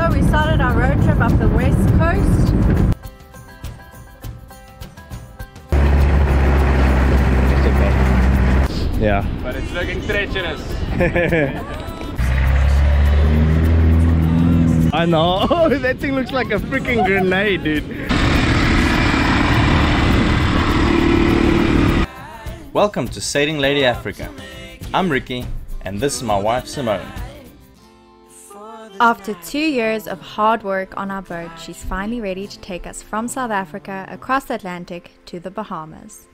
So we started our road trip up the west coast. Yeah. But it's looking treacherous. I know. Oh, that thing looks like a freaking grenade, dude. Welcome to Sailing Lady Africa. I'm Ricky, and this is my wife Simone. After 2 years of hard work on our boat, she's finally ready to take us from South Africa across the Atlantic to the Bahamas.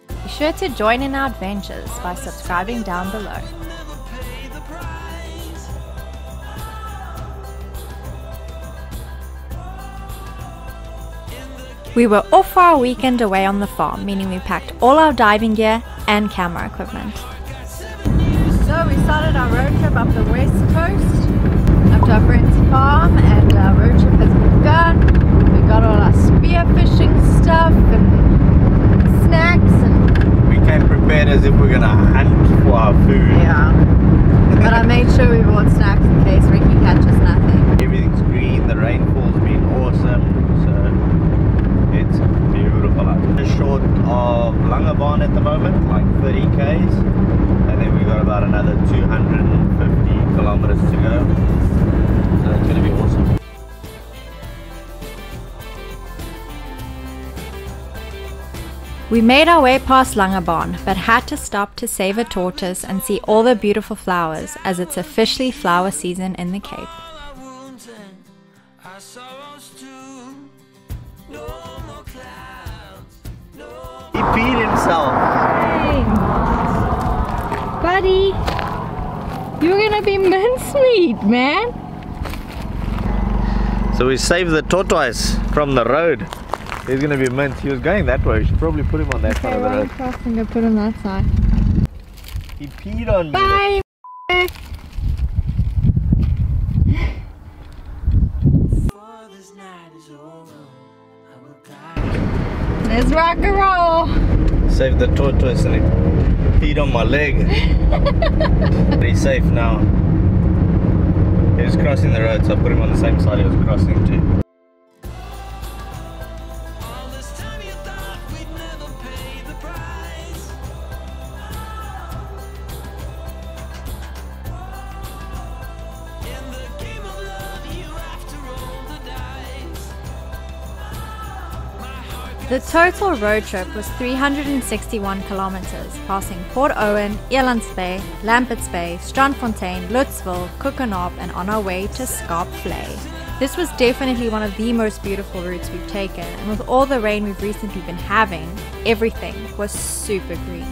Be sure to join in our adventures by subscribing down below. We were off for our weekend away on the farm, meaning we packed all our diving gear and camera equipment. So we started our road trip up the west coast, up to our friend's farm, and our road trip has begun. We got all our spearfishing stuff and snacks, and We came prepared as if we're gonna hunt for our food. yeah. But I made sure we bought snacks in case Ricky catches nothing. Everything's green, the rainfall's been awesome, so it's beautiful out there. Just short of Langebaan at the moment, like 30 k's, and then we got about another 250 kilometers to go. So it's gonna be awesome. We made our way past Langebaan, but had to stop to save a tortoise and see all the beautiful flowers, as it's officially flower season in the Cape. He peed himself. Hey, buddy, you're gonna be mincemeat, man. So we saved the tortoise from the road. He's gonna be mint. He was going that way. We should probably put him on that side of the road. Crossing to put him that side. He peed on me. Bye. Let's rock and roll. Saved the tortoise and he peed on my leg. But he's safe now. He was crossing the road, so I put him on the same side he was crossing to. The total road trip was 361 kilometers, passing Port Owen, Elands Bay, Lambert's Bay, Strandfontein, Lutzville, Koekenhoop, and on our way to Skaap Vlei. This was definitely one of the most beautiful routes we've taken, and with all the rain we've recently been having, everything was super green.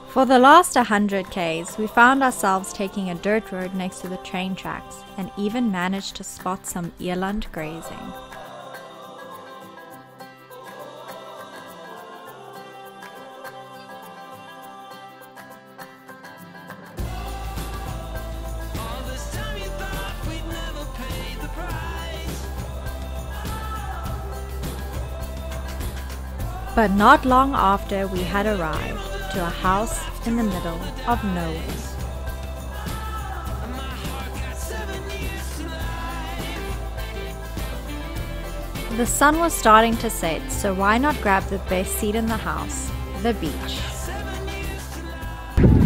For the last 100 k's, we found ourselves taking a dirt road next to the train tracks and even managed to spot some eland grazing. But not long after we had arrived to a house in the middle of nowhere. The sun was starting to set, so why not grab the best seat in the house, the beach.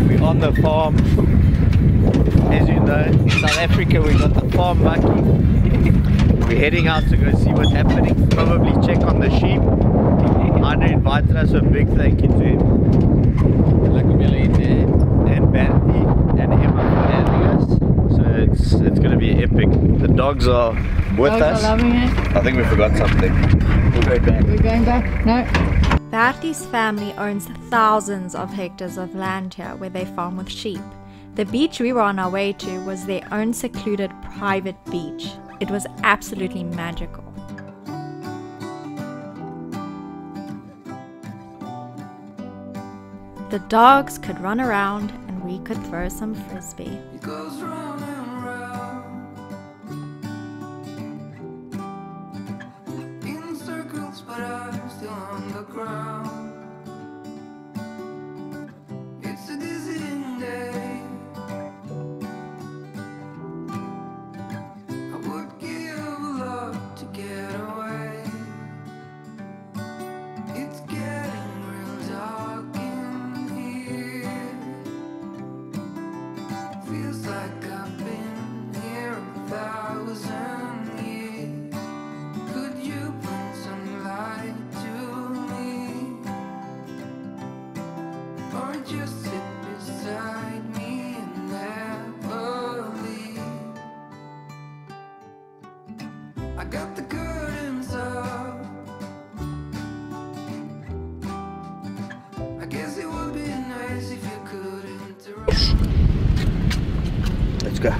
We're on the farm. As you know, in South Africa we got the farm monkey. We're heading out to go see what's happening. Probably check on the sheep. Andre invited us, so a big thank you to him. And Bertie and Emma for having us. So it's going to be epic. The dogs are with us. Dogs are loving it. I think we forgot something. We'll go back. We're going back? No. Bertie's family owns thousands of hectares of land here where they farm with sheep. The beach we were on our way to was their own secluded private beach. It was absolutely magical. The dogs could run around and we could throw some frisbee. ground. It's a dizzying day. I would give a lot to get away. It's getting real dark in here. Feels like I've been here 1,000 years. Could you bring some light to me, or just sit beside me and never leave? I got the curtains up. I guess it would be nice if you could interrupt. Let's go.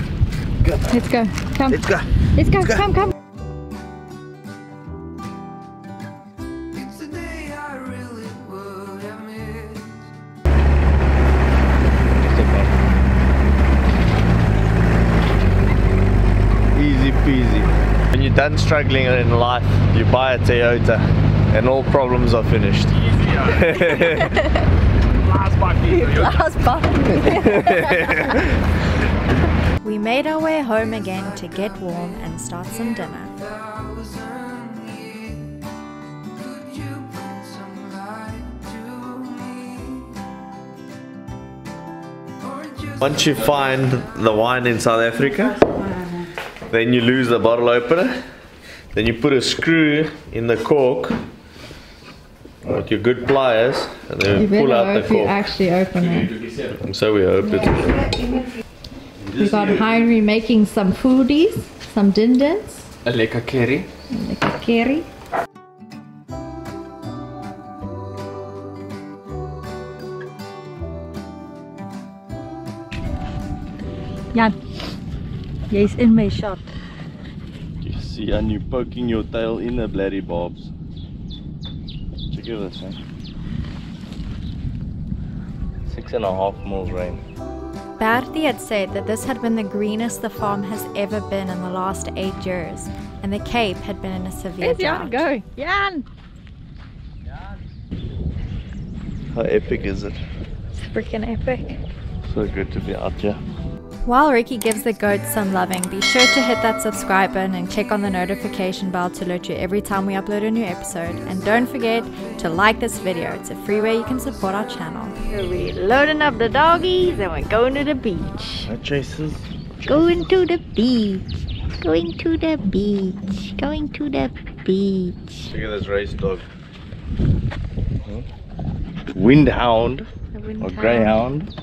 Let's go. Come. Let's go. Let's go. Let's go. Come. It's a day I really would have missed. Easy peasy. When you're done struggling in life, you buy a Toyota and all problems are finished. Last button. Last button. We made our way home again to get warm and start some dinner. 1,000 years. Could you bring some light to me, or just Once you find the wine in South Africa, then you lose the bottle opener. Then you put a screw in the cork with your good pliers and then pull out the cork. actually open it. And so we hope it's We got Henry making some foodies, some dindins, A lekker curry. like a curry. Jan, jy's in my shot. You see, and you poking your tail in the bloody barbs. Check this, man. 6.5 mils rain. Bertie had said that this had been the greenest the farm has ever been in the last 8 years, and the Cape had been in a severe drought. Go, Jan! How epic is it? It's freaking epic. So good to be out here. While Ricky gives the goats some loving, be sure to hit that subscribe button and click on the notification bell to alert you every time we upload a new episode. And don't forget to like this video. It's a free way you can support our channel. We're loading up the doggies and we're going to the beach. Hi, Chasers. Going to the beach. Going to the beach. Going to the beach. Look at this race dog. Windhound or greyhound.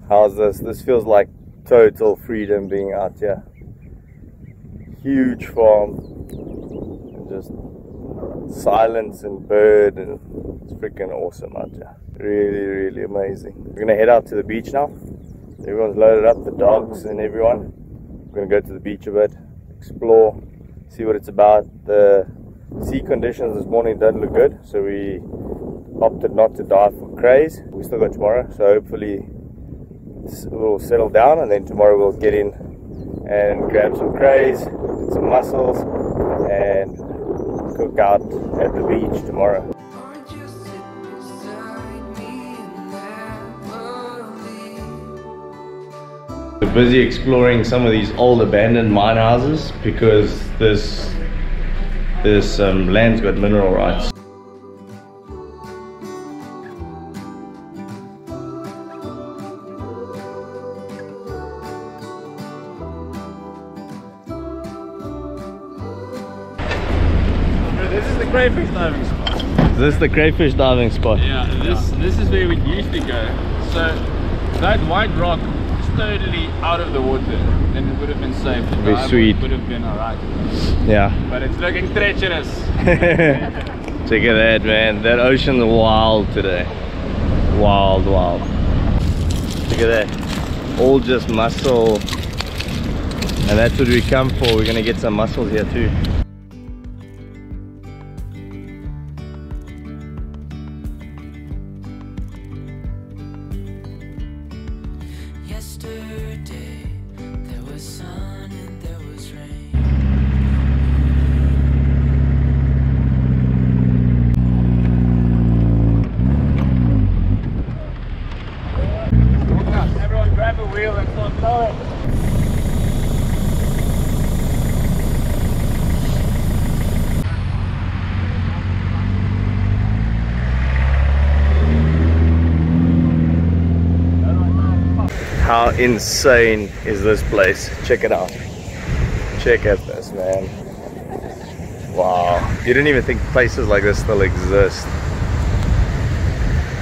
How's this? This feels like total freedom being out here. Huge farm. Just silence and bird, and it's freaking awesome out here. Really, really amazing. We're gonna head out to the beach now. Everyone's loaded up, the dogs and everyone. We're gonna go to the beach a bit, explore, see what it's about. The sea conditions this morning don't look good, so we opted not to dive for crays. We still got tomorrow, so hopefully we'll settle down, and then tomorrow we'll get in and grab some crays, get some mussels, and cook out at the beach tomorrow. or just sit beside me and never leave. We're busy exploring some of these old abandoned mine houses because this land's got mineral rights. This is the crayfish diving spot. Is this the crayfish diving spot? Yeah, this is where we used to go. So that white rock is totally out of the water, and it would have been safe. The Be dive sweet. would have been alright. Yeah. But it's looking treacherous. Check at that, man. That ocean's wild today. Wild, wild. Look at that. All just mussel. And that's what we come for. We're gonna get some mussels here too. Yesterday there was sun and there was rain. How insane is this place? Check it out. Check out this, man. Wow. You didn't even think places like this still exist.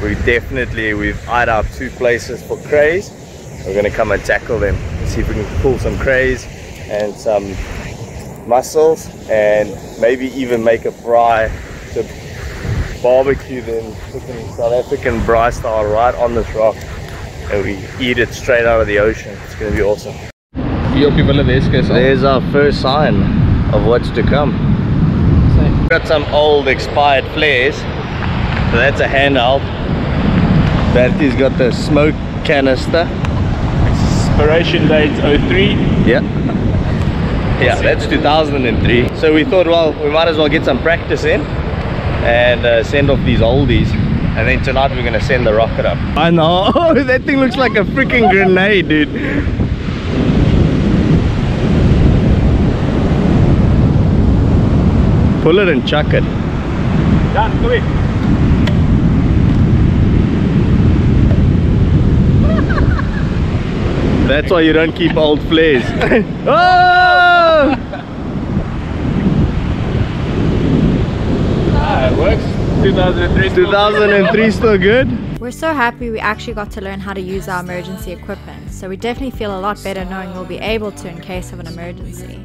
We've eyed out 2 places for crays. We're gonna come and tackle them. See if we can pull some crays and some mussels, and maybe even make a braai to barbecue them, cooking South African braai style right on this rock, and we eat it straight out of the ocean. It's gonna be awesome. There's our first sign of what's to come. We've got some old expired flares, so that's a handheld. Bertie's got the smoke canister. Expiration date 03. Yeah, that's 2003. So we thought, well, we might as well get some practice in and send off these oldies, and then tonight we're gonna send the rocket up. I know. Oh, that thing looks like a freaking grenade, dude. Pull it and chuck it. Done, quick. That's why you don't keep old flares. Oh! It works. 2003. 2003 still good? We're so happy we actually got to learn how to use our emergency equipment, so we definitely feel a lot better knowing we'll be able to in case of an emergency.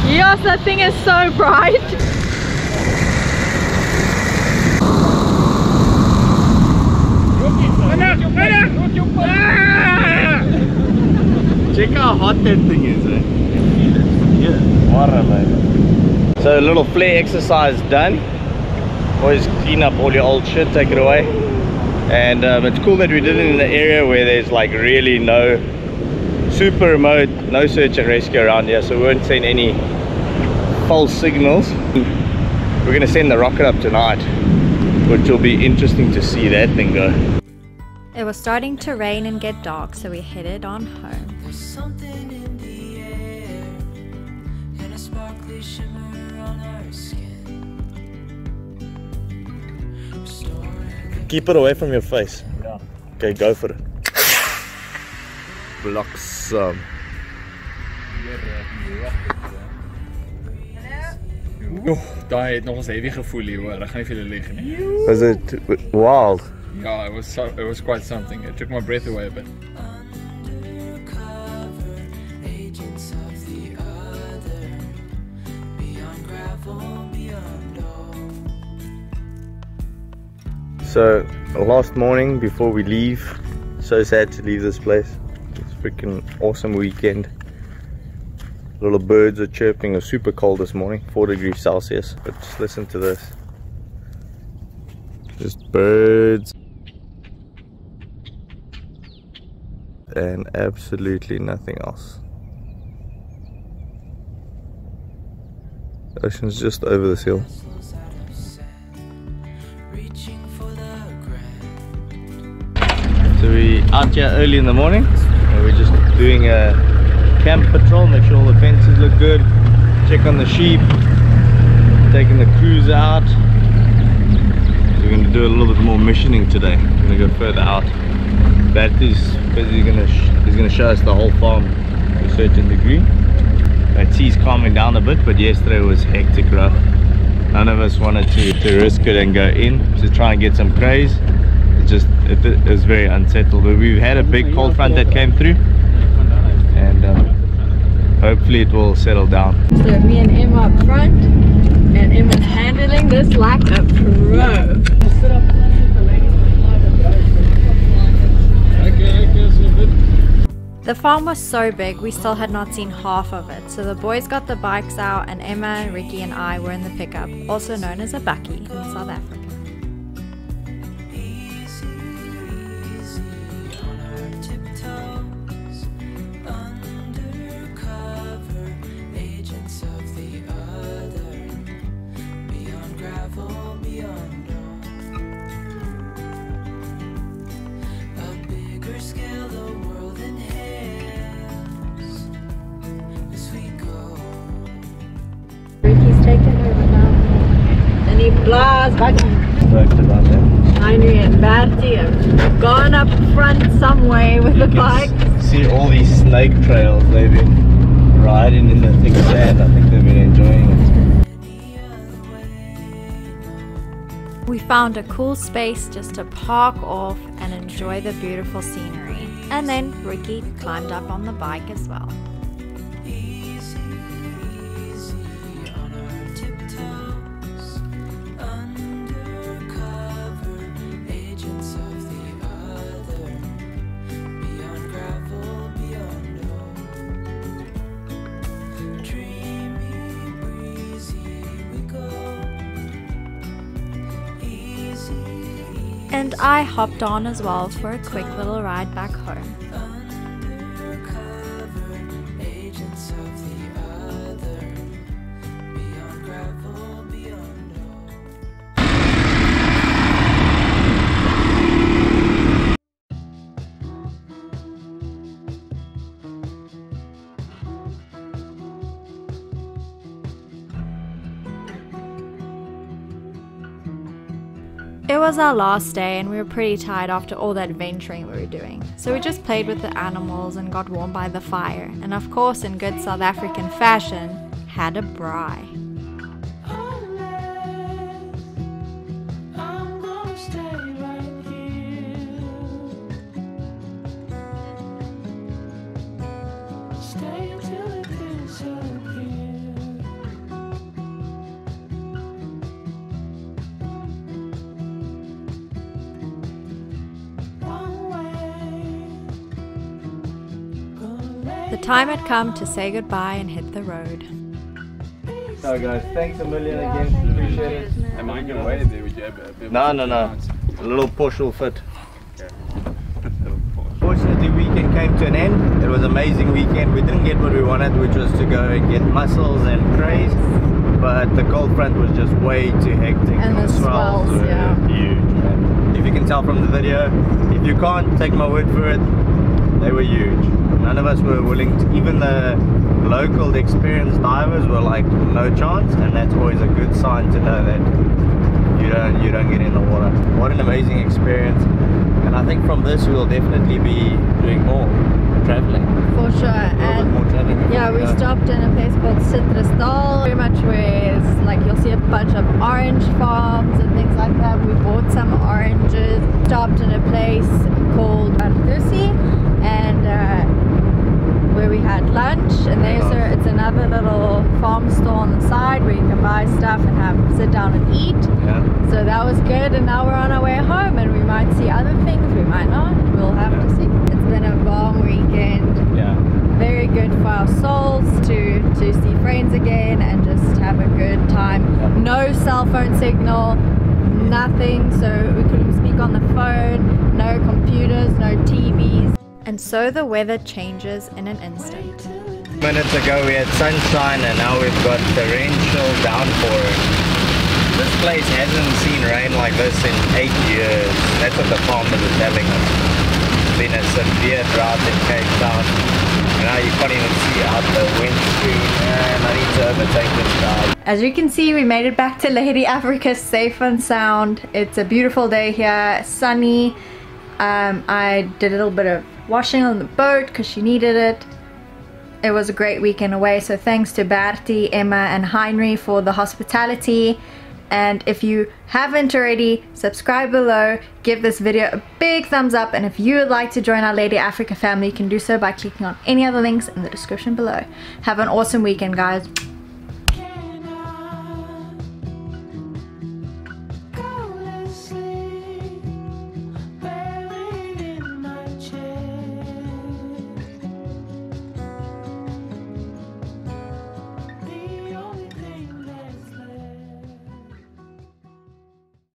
Yes, that thing is so bright! Check how hot that thing is, eh? Yeah. So a little flare exercise done. Always clean up all your old shit, take it away. And it's cool that we did it in the area where there's like really no super remote, no search and rescue around here, so we won't send any false signals. We're gonna send the rocket up tonight, which will be interesting to see that thing go. It was starting to rain and get dark, so we headed on home. There's something in the air and a sparkly shimmer on our skin. Keep it away from your face. Yeah. Okay, go for it. Bliksem. Daai het nog eens heavy gevoel hier hoor, ek gaan nie vir julle lieg nie. Was it wild? Yeah, it was quite something. It took my breath away a bit. Undercover agents of the other, beyond gravel, beyond all. So last morning before we leave, so sad to leave this place. It's a freaking awesome weekend. Little birds are chirping. It was super cold this morning, 4 degrees Celsius, but just listen to this. Just birds and absolutely nothing else. The ocean's just over this hill. So we're out here early in the morning and we're just doing a camp patrol, make sure all the fences look good, check on the sheep, taking the crews out. So we're going to do a little bit more missioning today. We're going to go further out. That is basically he's going to show us the whole farm to a certain degree. That sea's calming down a bit, but yesterday was hectic rough. None of us wanted to risk it and go in to try and get some crays. It was very unsettled, but we've had a big cold front that came through, and hopefully it will settle down. So me and Emma up front, and Emma's handling this like a pro. The farm was so big, we still had not seen half of it, so the boys got the bikes out and Emma, Ricky and I were in the pickup, also known as a bakkie in South Africa. Ricky's taking over now. And he blasts back. Stoked about that. Heinrich and Bertie have gone up front some way with the bike. See all these snake trails they've been riding in the thick sand. I think they've been enjoying it. We found a cool space just to park off and enjoy the beautiful scenery. And then Ricky climbed up on the bike as well. And I hopped on as well for a quick little ride back home. It was our last day and we were pretty tired after all that venturing we were doing. So we just played with the animals and got warm by the fire. And of course, in good South African fashion, had a braai. The time had come to say goodbye and hit the road. So guys, thanks a million again, appreciate it. Am I going to wait there with you? No. A little push will fit. Fortunately, weekend came to an end. It was an amazing weekend. We didn't get what we wanted, which was to go and get mussels and crays. But the cold front was just way too hectic. And the swells were huge, man. If you can tell from the video, if you can't take my word for it, they were huge. None of us were willing to, even the local experienced divers were like, no chance, and that's always a good sign to know that you don't get in the water. What an amazing experience, and I think from this we'll definitely be doing more traveling. For sure. And more traveling yeah, we stopped in a place called Citrusdal, very much where it's like you'll see a bunch of orange farms and things like that. We bought some oranges, stopped in a place called Pastis, and where we had lunch, and it's another little farm store on the side where you can buy stuff and sit down and eat. Yeah. So that was good, and now we're on our way home, and we might see other things, we might not, we'll have to see. It's been a bomb weekend. Yeah. Very good for our souls to see friends again and just have a good time. Yeah. No cell phone signal, nothing, so we couldn't speak on the phone, no computers, no TVs. And so the weather changes in an instant. Minutes ago we had sunshine and now we've got torrential downpouring. This place hasn't seen rain like this in 8 years. That's what the farmers are telling us. It's been a severe drought in Cape Town. And now you can't even see out the windscreen, and I need to overtake this guy. As you can see, we made it back to Lady Africa safe and sound. It's a beautiful day here, sunny. I did a little bit of washing on the boat because she needed it. It was a great weekend away, so thanks to Bertie, Emma and Heinrich for the hospitality. And if you haven't already, subscribe below, give this video a big thumbs up, and if you would like to join our Lady Africa family, you can do so by clicking on any other links in the description below. Have an awesome weekend, guys.